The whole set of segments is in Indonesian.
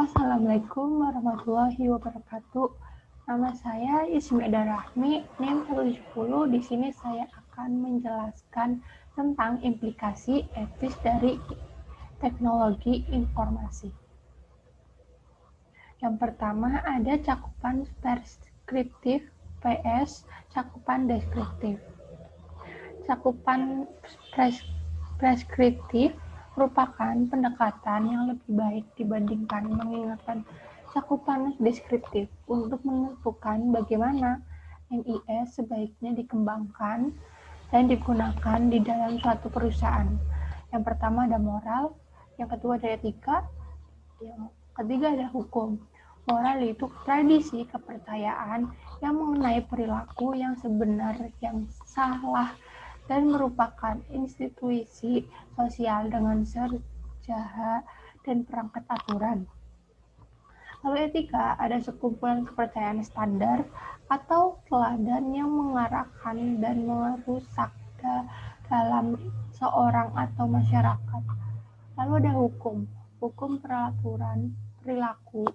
Assalamualaikum warahmatullahi wabarakatuh. Nama saya Ismi Eda Rahmi, NIM 170. Di sini saya akan menjelaskan tentang implikasi etis dari teknologi informasi. Yang pertama ada cakupan preskriptif vs cakupan deskriptif. Cakupan preskriptif merupakan pendekatan yang lebih baik dibandingkan mengingatkan cakupan deskriptif untuk menentukan bagaimana NIS sebaiknya dikembangkan dan digunakan di dalam suatu perusahaan. Yang pertama ada moral, yang kedua ada etika, yang ketiga ada hukum. Moral itu tradisi kepercayaan yang mengenai perilaku yang sebenar, yang salah, dan merupakan institusi sosial dengan sejarah dan perangkat aturan. Lalu etika ada sekumpulan kepercayaan standar atau teladan yang mengarahkan dan merusak dalam seorang atau masyarakat. Lalu ada hukum, hukum peraturan perilaku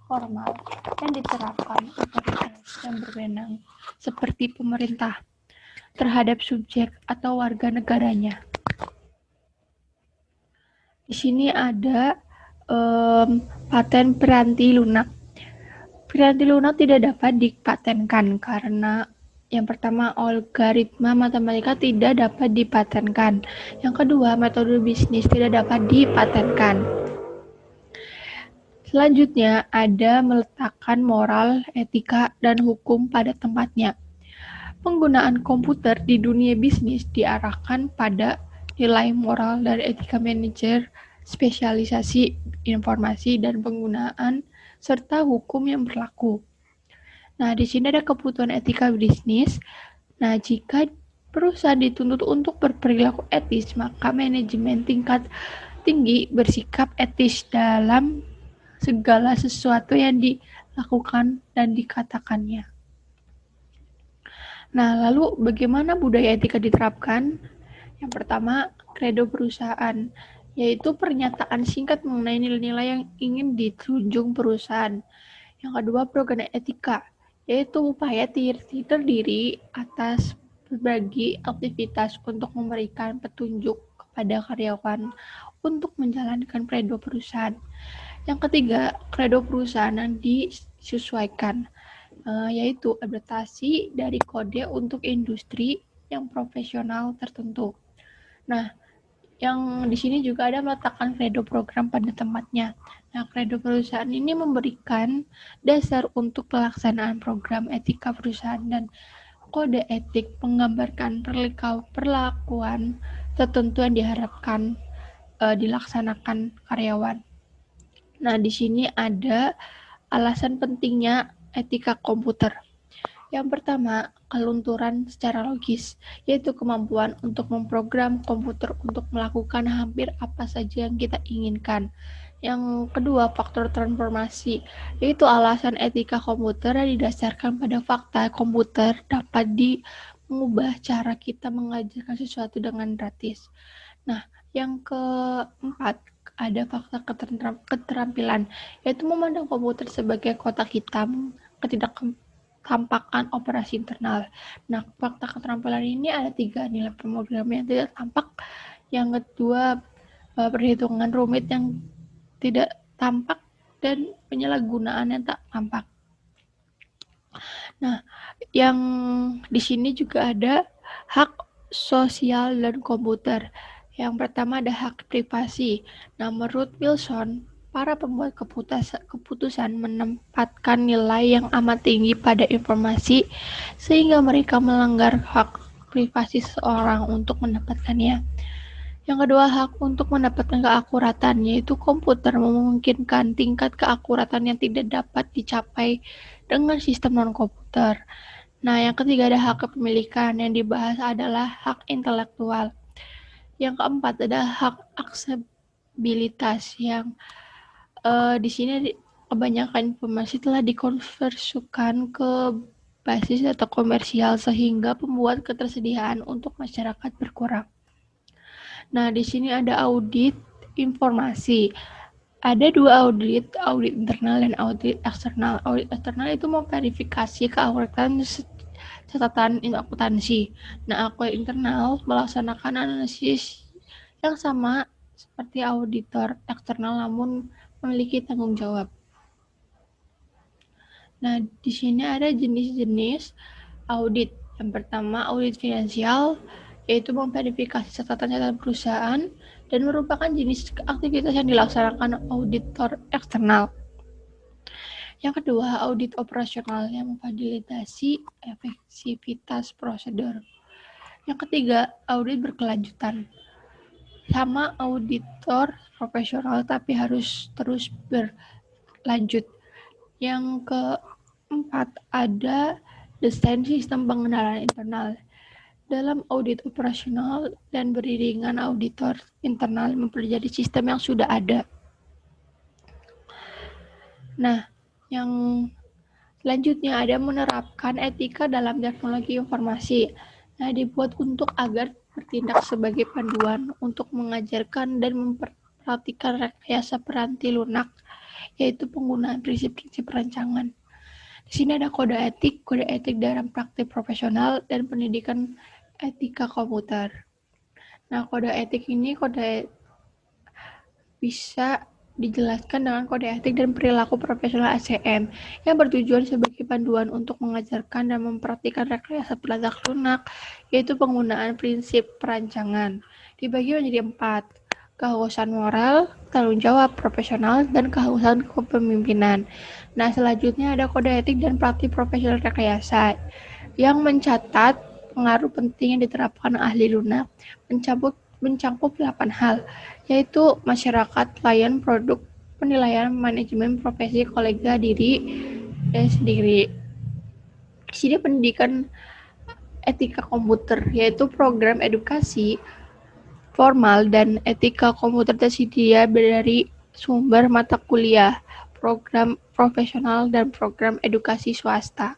formal yang diterapkan otoritas yang berwenang seperti pemerintah terhadap subjek atau warga negaranya. Di sini ada paten piranti lunak. Piranti lunak tidak dapat dipatenkan karena yang pertama, algoritma matematika tidak dapat dipatenkan. Yang kedua, metode bisnis tidak dapat dipatenkan. Selanjutnya, ada meletakkan moral, etika, dan hukum pada tempatnya. Penggunaan komputer di dunia bisnis diarahkan pada nilai moral dan etika manajer, spesialisasi informasi dan penggunaan, serta hukum yang berlaku. Nah, di sini ada kebutuhan etika bisnis. Nah, jika perusahaan dituntut untuk berperilaku etis, maka manajemen tingkat tinggi bersikap etis dalam segala sesuatu yang dilakukan dan dikatakannya. Nah, lalu bagaimana budaya etika diterapkan? Yang pertama, kredo perusahaan, yaitu pernyataan singkat mengenai nilai-nilai yang ingin dijunjung perusahaan. Yang kedua, program etika, yaitu upaya terdiri atas berbagai aktivitas untuk memberikan petunjuk kepada karyawan untuk menjalankan kredo perusahaan. Yang ketiga, kredo perusahaan yang disesuaikan, yaitu adaptasi dari kode untuk industri yang profesional tertentu. Nah, yang di sini juga ada meletakkan kredo program pada tempatnya. Nah, kredo perusahaan ini memberikan dasar untuk pelaksanaan program etika perusahaan dan kode etik menggambarkan perlakuan tertentu yang diharapkan dilaksanakan karyawan. Nah, di sini ada alasan pentingnya etika komputer. Yang pertama, kelunturan secara logis, yaitu kemampuan untuk memprogram komputer untuk melakukan hampir apa saja yang kita inginkan. Yang kedua, faktor transformasi, yaitu alasan etika komputer yang didasarkan pada fakta komputer dapat mengubah cara kita mengajarkan sesuatu dengan gratis. Nah, yang keempat, ada faktor keterampilan, yaitu memandang komputer sebagai kotak hitam, ketidaktampakan operasi internal. Nah, fakta keterampilan ini ada 3, nilai pemrograman yang tidak tampak, yang kedua perhitungan rumit yang tidak tampak, dan penyalahgunaan yang tak tampak. Nah, yang di sini juga ada hak sosial dan komputer. Yang pertama ada hak privasi. Nah, menurut Wilson, para pembuat keputusan menempatkan nilai yang amat tinggi pada informasi sehingga mereka melanggar hak privasi seseorang untuk mendapatkannya. Yang kedua, hak untuk mendapatkan keakuratan, yaitu komputer memungkinkan tingkat keakuratan yang tidak dapat dicapai dengan sistem non-komputer. Nah, yang ketiga ada hak kepemilikan, yang dibahas adalah hak intelektual. Yang keempat ada hak aksesibilitas, yang di sini kebanyakan informasi telah dikonversikan ke basis atau komersial sehingga pembuat ketersediaan untuk masyarakat berkurang. Nah, di sini ada audit informasi. Ada dua audit internal dan audit eksternal. Audit eksternal itu memverifikasi keakuratan catatan akuntansi. Nah, audit internal melaksanakan analisis yang sama seperti auditor eksternal namun memiliki tanggung jawab. Nah, di sini ada jenis-jenis audit. Yang pertama, audit finansial, yaitu memverifikasi catatan-catatan perusahaan dan merupakan jenis aktivitas yang dilaksanakan auditor eksternal. Yang kedua, audit operasional yang memfasilitasi efektivitas prosedur. Yang ketiga, audit berkelanjutan. Sama auditor profesional tapi harus terus berlanjut. Yang keempat, ada desain sistem pengenalan internal. Dalam audit operasional dan beriringan auditor internal mempelajari sistem yang sudah ada. Nah, yang selanjutnya ada menerapkan etika dalam teknologi informasi. Nah, dibuat untuk agar bertindak sebagai panduan untuk mengajarkan dan memperhatikan rekayasa peranti lunak, yaitu penggunaan prinsip-prinsip rancangan. Di sini ada kode etik dalam praktik profesional, dan pendidikan etika komputer. Nah, kode etik ini bisa dijelaskan dengan kode etik dan perilaku profesional ACM yang bertujuan sebagai panduan untuk mengajarkan dan memperhatikan rekayasa perangkat lunak, yaitu penggunaan prinsip perancangan. Dibagi menjadi 4, kehausan moral, tanggung jawab profesional, dan kehausan kepemimpinan. Nah, selanjutnya ada kode etik dan praktik profesional rekayasa yang mencatat pengaruh penting yang diterapkan ahli lunak, mencangkup 8 hal, yaitu masyarakat, klien, produk, penilaian, manajemen, profesi, kolega, diri, dan sendiri. Di sini pendidikan etika komputer, yaitu program edukasi formal dan etika komputer tersedia dari sumber mata kuliah, program profesional, dan program edukasi swasta.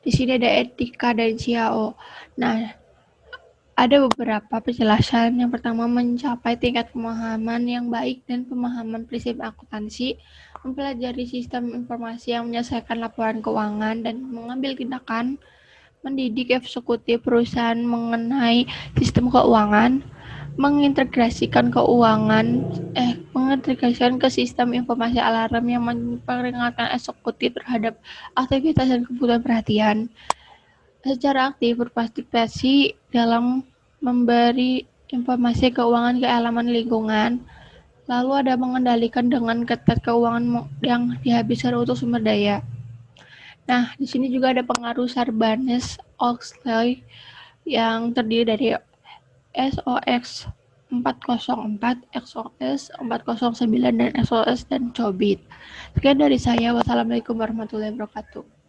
Di sini ada etika dan CAO. Nah, ada beberapa penjelasan. Yang pertama, mencapai tingkat pemahaman yang baik dan pemahaman prinsip akuntansi, mempelajari sistem informasi yang menyelesaikan laporan keuangan dan mengambil tindakan, mendidik eksekutif perusahaan mengenai sistem keuangan, mengintegrasikan ke sistem informasi alarm yang memperingatkan eksekutif terhadap aktivitas dan kebutuhan perhatian. Secara aktif berpartisipasi dalam memberi informasi keuangan ke elemen lingkungan. Lalu ada mengendalikan dengan ketat keuangan yang dihabiskan untuk sumber daya. Nah, di sini juga ada pengaruh Sarbanes-Oxley yang terdiri dari SOX 404, XOS 409, dan SOS dan COBIT. Sekian dari saya. Wassalamualaikum warahmatullahi wabarakatuh.